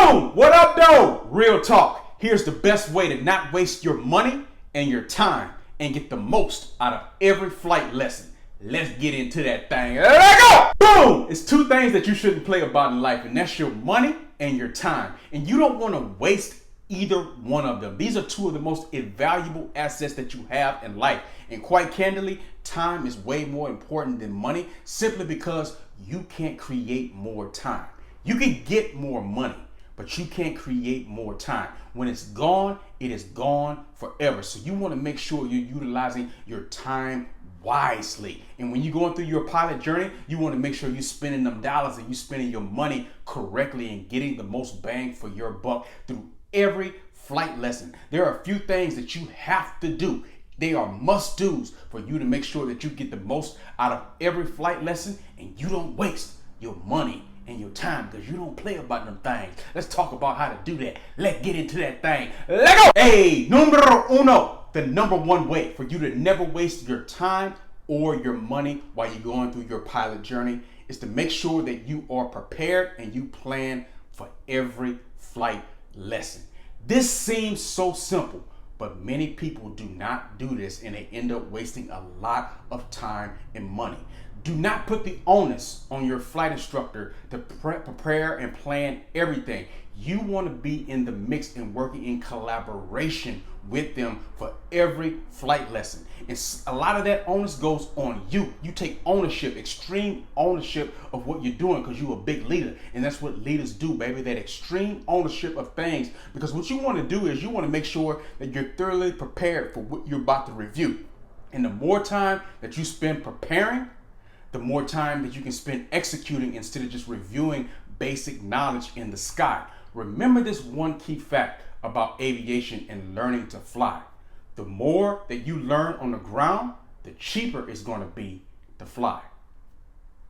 Boom! What up, though? Real talk. Here's the best way to not waste your money and your time and get the most out of every flight lesson. Let's get into that thing. Let's go! Boom! It's two things that you shouldn't play about in life, and that's your money and your time. And you don't want to waste either one of them. These are two of the most invaluable assets that you have in life. And quite candidly, time is way more important than money simply because you can't create more time. You can get more money, but you can't create more time. When it's gone, it is gone forever. So you want to make sure you're utilizing your time wisely. And when you're going through your pilot journey, you want to make sure you're spending them dollars and you're spending your money correctly and getting the most bang for your buck through every flight lesson. There are a few things that you have to do. They are must-dos for you to make sure that you get the most out of every flight lesson and you don't waste your money and your time, because you don't play about them things. Let's talk about how to do that. Let's get into that thing. Let's go! Hey, numero uno. The number one way for you to never waste your time or your money while you're going through your pilot journey is to make sure that you are prepared and you plan for every flight lesson. This seems so simple, but many people do not do this and they end up wasting a lot of time and money. Do not put the onus on your flight instructor to prepare and plan everything. You want to be in the mix and working in collaboration with them for every flight lesson. And a lot of that onus goes on you. You take ownership, extreme ownership of what you're doing because you're a big leader. And that's what leaders do, baby, that extreme ownership of things. Because what you want to do is you want to make sure that you're thoroughly prepared for what you're about to review. And the more time that you spend preparing, the more time that you can spend executing instead of just reviewing basic knowledge in the sky. Remember this one key fact about aviation and learning to fly. The more that you learn on the ground, the cheaper it's going to be to fly.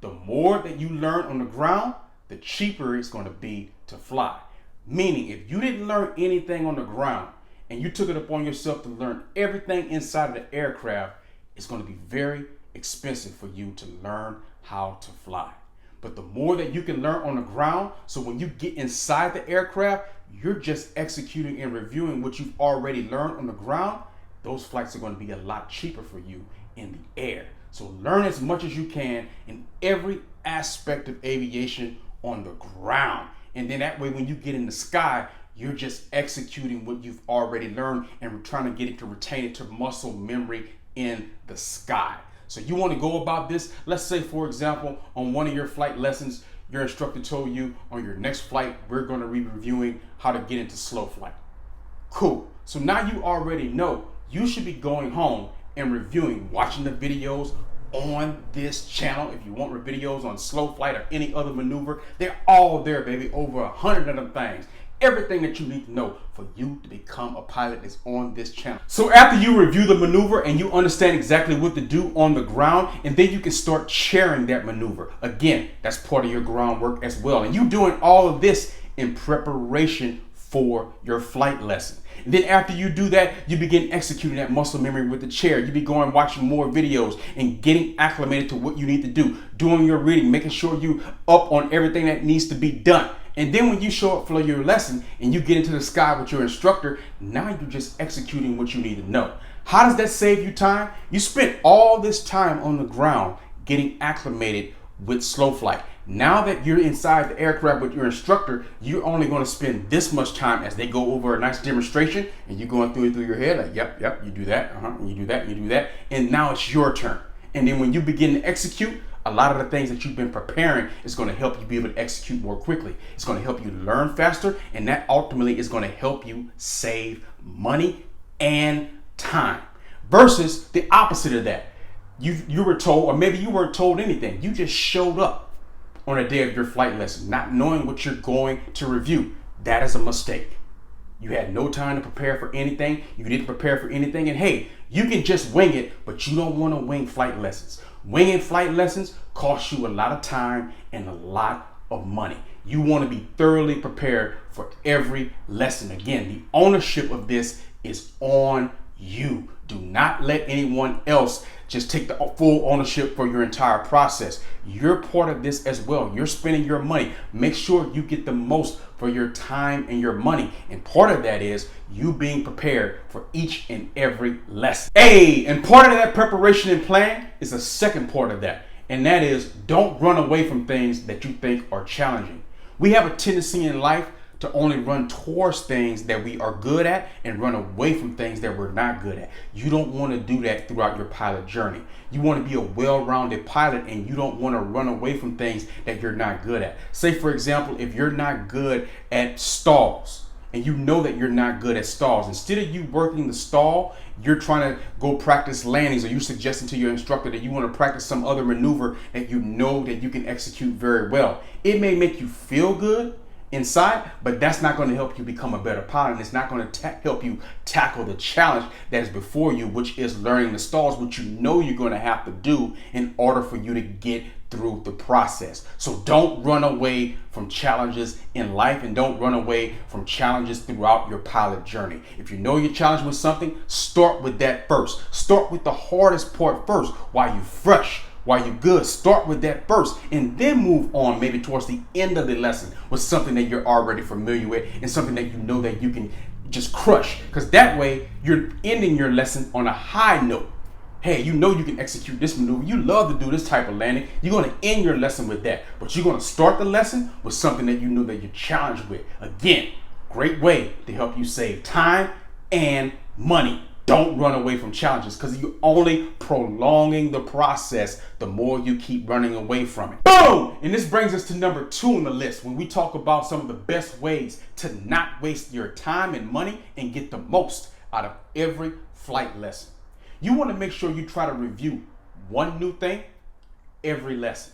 The more that you learn on the ground, the cheaper it's going to be to fly. Meaning, if you didn't learn anything on the ground and you took it upon yourself to learn everything inside of the aircraft, it's going to be very expensive for you to learn how to fly. But the more that you can learn on the ground, so when you get inside the aircraft, you're just executing and reviewing what you've already learned on the ground, those flights are going to be a lot cheaper for you in the air. So learn as much as you can in every aspect of aviation on the ground. And then that way, when you get in the sky, you're just executing what you've already learned and trying to get it to retain it to muscle memory in the sky. So you want to go about this. Let's say, for example, on one of your flight lessons, your instructor told you on your next flight, we're going to be reviewing how to get into slow flight. Cool. So now you already know you should be going home and reviewing, watching the videos on this channel. If you want videos on slow flight or any other maneuver, they're all there, baby. Over 100 of them things. Everything that you need to know for you to become a pilot is on this channel. So after you review the maneuver and you understand exactly what to do on the ground, and then you can start sharing that maneuver. Again, that's part of your groundwork as well. And you're doing all of this in preparation for your flight lesson. And then after you do that, you begin executing that muscle memory with the chair. You be going watching more videos and getting acclimated to what you need to do, doing your reading, making sure you up on everything that needs to be done. And then when you show up for your lesson and you get into the sky with your instructor, now you're just executing what you need to know. How does that save you time? You spent all this time on the ground getting acclimated with slow flight. Now that you're inside the aircraft with your instructor, you're only going to spend this much time as they go over a nice demonstration and you're going through it through your head like, yep, you do that, and you do that, and you do that. And now it's your turn. And then when you begin to execute, a lot of the things that you've been preparing is going to help you be able to execute more quickly. It's going to help you learn faster, and that ultimately is going to help you save money and time. Versus the opposite of that. You were told, or maybe you weren't told anything. You just showed up on a day of your flight lesson, not knowing what you're going to review. That is a mistake. You had no time to prepare for anything. You didn't prepare for anything. And hey, you can just wing it, but you don't want to wing flight lessons. Winging flight lessons costs you a lot of time and a lot of money. You want to be thoroughly prepared for every lesson. Again, the ownership of this is on you. Do not let anyone else just take the full ownership for your entire process. You're part of this as well. You're spending your money. Make sure you get the most for your time and your money. And part of that is you being prepared for each and every lesson. Hey, and part of that preparation and plan is the second part of that. And that is, don't run away from things that you think are challenging. We have a tendency in life to only run towards things that we are good at and run away from things that we're not good at. You don't want to do that throughout your pilot journey. You want to be a well-rounded pilot, and you don't want to run away from things that you're not good at. Say, for example, if you're not good at stalls, and you know that you're not good at stalls, instead of you working the stall, you're trying to go practice landings, or you're suggesting to your instructor that you want to practice some other maneuver that you know that you can execute very well. It may make you feel good inside, but that's not going to help you become a better pilot, and it's not going to help you tackle the challenge that is before you, which is learning the stalls, which you know you're going to have to do in order for you to get through the process. So don't run away from challenges in life, and don't run away from challenges throughout your pilot journey. If you know you're challenged with something, start with that first. Start with the hardest part first while you're fresh. While you're good, start with that first, and then move on maybe towards the end of the lesson with something that you're already familiar with and something that you know that you can just crush, because that way you're ending your lesson on a high note. Hey, you know you can execute this maneuver. You love to do this type of landing. You're going to end your lesson with that, but you're going to start the lesson with something that you know that you're challenged with. Again, great way to help you save time and money. Don't run away from challenges, because you're only prolonging the process the more you keep running away from it. Boom! And this brings us to number 2 on the list when we talk about some of the best ways to not waste your time and money and get the most out of every flight lesson. You want to make sure you try to review one new thing every lesson.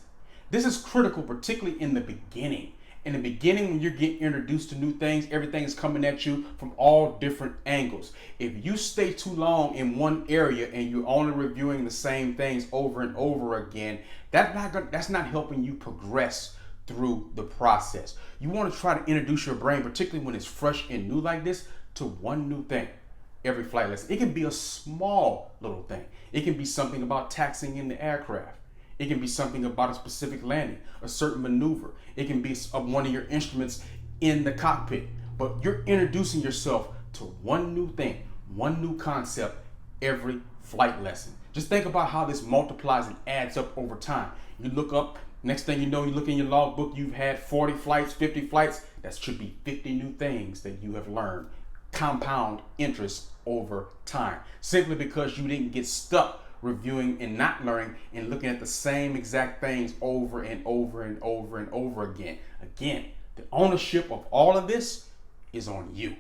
This is critical, particularly in the beginning. In the beginning, when you're getting introduced to new things, everything is coming at you from all different angles. If you stay too long in one area and you're only reviewing the same things over and over again, that's not helping you progress through the process. You want to try to introduce your brain, particularly when it's fresh and new like this, to one new thing every flight lesson. It can be a small little thing. It can be something about taxiing in the aircraft. It can be something about a specific landing, a certain maneuver. It can be one of your instruments in the cockpit. But you're introducing yourself to one new thing, one new concept every flight lesson. Just think about how this multiplies and adds up over time. You look up, next thing you know, you look in your logbook, you've had 40 flights, 50 flights. That should be 50 new things that you have learned. Compound interest over time, simply because you didn't get stuck reviewing and not learning and looking at the same exact things over and over and over and over again. Again, the ownership of all of this is on you.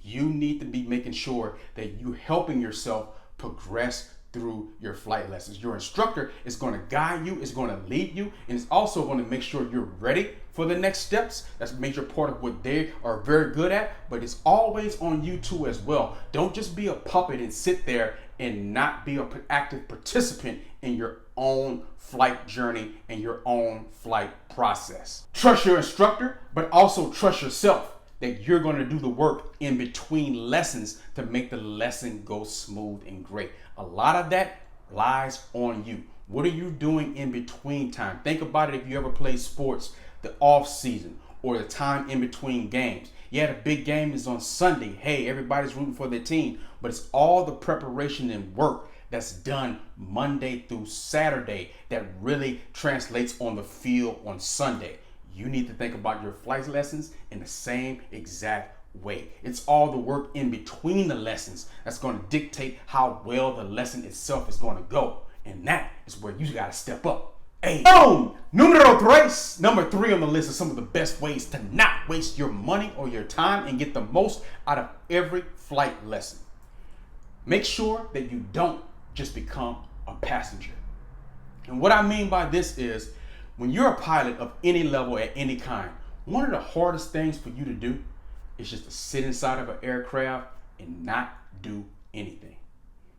You need to be making sure that you're helping yourself progress through your flight lessons. Your instructor is going to guide you, is going to lead you, and it's also going to make sure you're ready for the next steps. That's a major part of what they are very good at, but it's always on you too as well. Don't just be a puppet and sit there and not be an active participant in your own flight journey and your own flight process. Trust your instructor, but also trust yourself that you're going to do the work in between lessons to make the lesson go smooth and great. A lot of that lies on you. What are you doing in between time? Think about it if you ever play sports, the off season or the time in between games. Yeah, the big game is on Sunday. Hey, everybody's rooting for their team, but it's all the preparation and work that's done Monday through Saturday that really translates on the field on Sunday. You need to think about your flight lessons in the same exact way. It's all the work in between the lessons that's going to dictate how well the lesson itself is going to go. And that is where you got to step up. Hey, boom! Numero tres. Number 3 on the list of some of the best ways to not waste your money or your time and get the most out of every flight lesson. Make sure that you don't just become a passenger. And what I mean by this is, when you're a pilot of any level at any kind, one of the hardest things for you to do is just to sit inside of an aircraft and not do anything.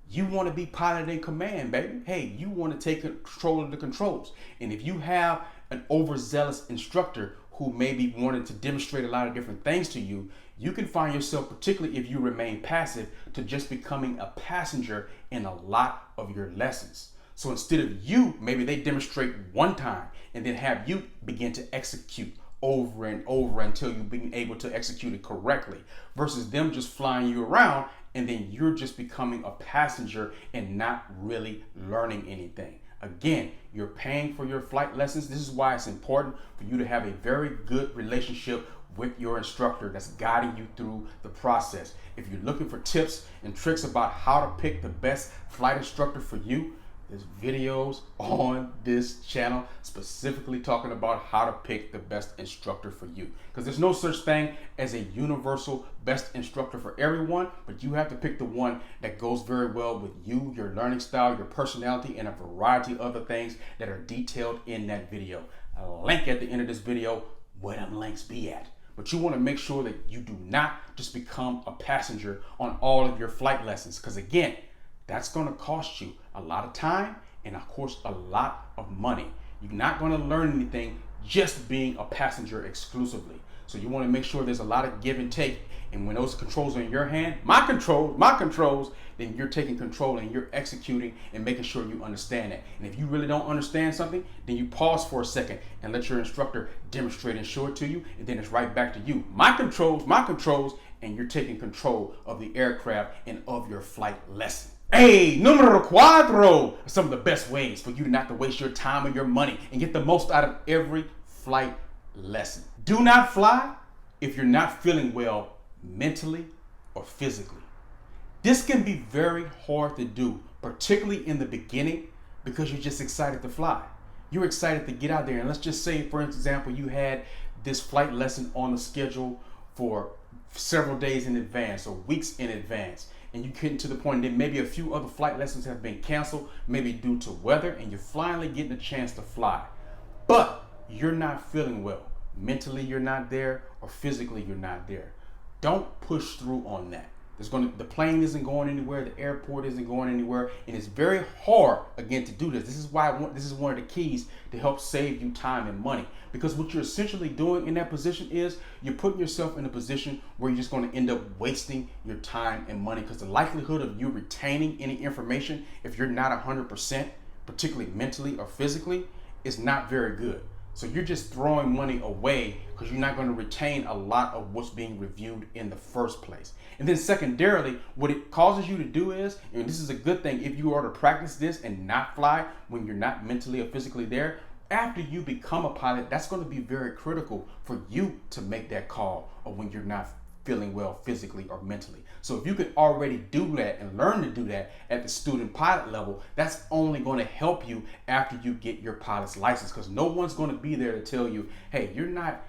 You want to be pilot in command, baby. Hey, you want to take control of the controls. And if you have an overzealous instructor who may be wanting to demonstrate a lot of different things to you, you can find yourself, particularly if you remain passive, to just becoming a passenger in a lot of your lessons. So instead of you, maybe they demonstrate one time and then have you begin to execute over and over until you being able to execute it correctly, versus them just flying you around and then you're just becoming a passenger and not really learning anything. Again, you're paying for your flight lessons. This is why it's important for you to have a very good relationship with your instructor that's guiding you through the process. If you're looking for tips and tricks about how to pick the best flight instructor for you, there's videos on this channel specifically talking about how to pick the best instructor for you. Because there's no such thing as a universal best instructor for everyone, but you have to pick the one that goes very well with you, your learning style, your personality, and a variety of other things that are detailed in that video. A link at the end of this video where them links be at. But you want to make sure that you do not just become a passenger on all of your flight lessons, because again, that's going to cost you a lot of time and of course a lot of money. You're not going to learn anything just being a passenger exclusively. So you want to make sure there's a lot of give and take. And when those controls are in your hand, my controls, then you're taking control and you're executing and making sure you understand that. And if you really don't understand something, then you pause for a second and let your instructor demonstrate and show it to you. And then it's right back to you. My controls, and you're taking control of the aircraft and of your flight lesson. Hey, numero cuatro, some of the best ways for you not to waste your time or your money and get the most out of every flight lesson. Do not fly if you're not feeling well mentally or physically. This can be very hard to do, particularly in the beginning, because you're just excited to fly. You're excited to get out there. And let's just say, for example, you had this flight lesson on the schedule for several days in advance or weeks in advance. And you get to the point that maybe a few other flight lessons have been canceled, maybe due to weather, and you're finally getting a chance to fly. But you're not feeling well. Mentally, you're not there, or physically, you're not there. Don't push through on that. The plane isn't going anywhere, the airport isn't going anywhere, and it's very hard, again, to do this. This is why this is one of the keys to help save you time and money. Because what you're essentially doing in that position is you're putting yourself in a position where you're just going to end up wasting your time and money, because the likelihood of you retaining any information, if you're not 100%, particularly mentally or physically, is not very good. So you're just throwing money away because you're not going to retain a lot of what's being reviewed in the first place. And then secondarily, what it causes you to do is, and this is a good thing, if you are to practice this and not fly when you're not mentally or physically there, after you become a pilot, that's going to be very critical for you to make that call or when you're not feeling well physically or mentally. So if you can already do that and learn to do that at the student pilot level, that's only going to help you after you get your pilot's license, because no one's going to be there to tell you, hey, you're not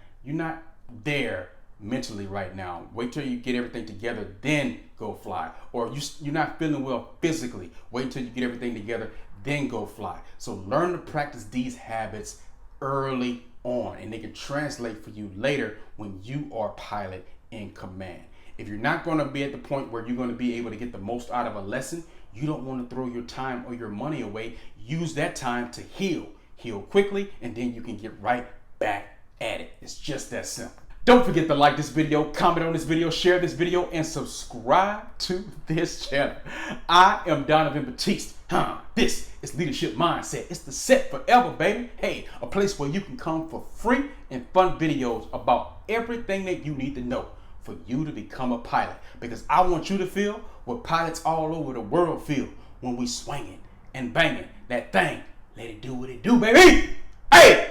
there mentally right now. Wait till you get everything together, then go fly. Or you're not feeling well physically. Wait until you get everything together, then go fly. So learn to practice these habits early on, and they can translate for you later when you are pilot in command. If you're not going to be at the point where you're going to be able to get the most out of a lesson, you don't want to throw your time or your money away. Use that time to heal quickly, and then you can get right back at it. It's just that simple. Don't forget to like this video, comment on this video, share this video, and subscribe to this channel. I am Donovan Batiste. This is Leadership Mindset. It's the set forever, baby. Hey, a place where you can come for free and fun videos about everything that you need to know for you to become a pilot. Because I want you to feel what pilots all over the world feel when we swinging and banging that thing. Let it do what it do, baby. Hey!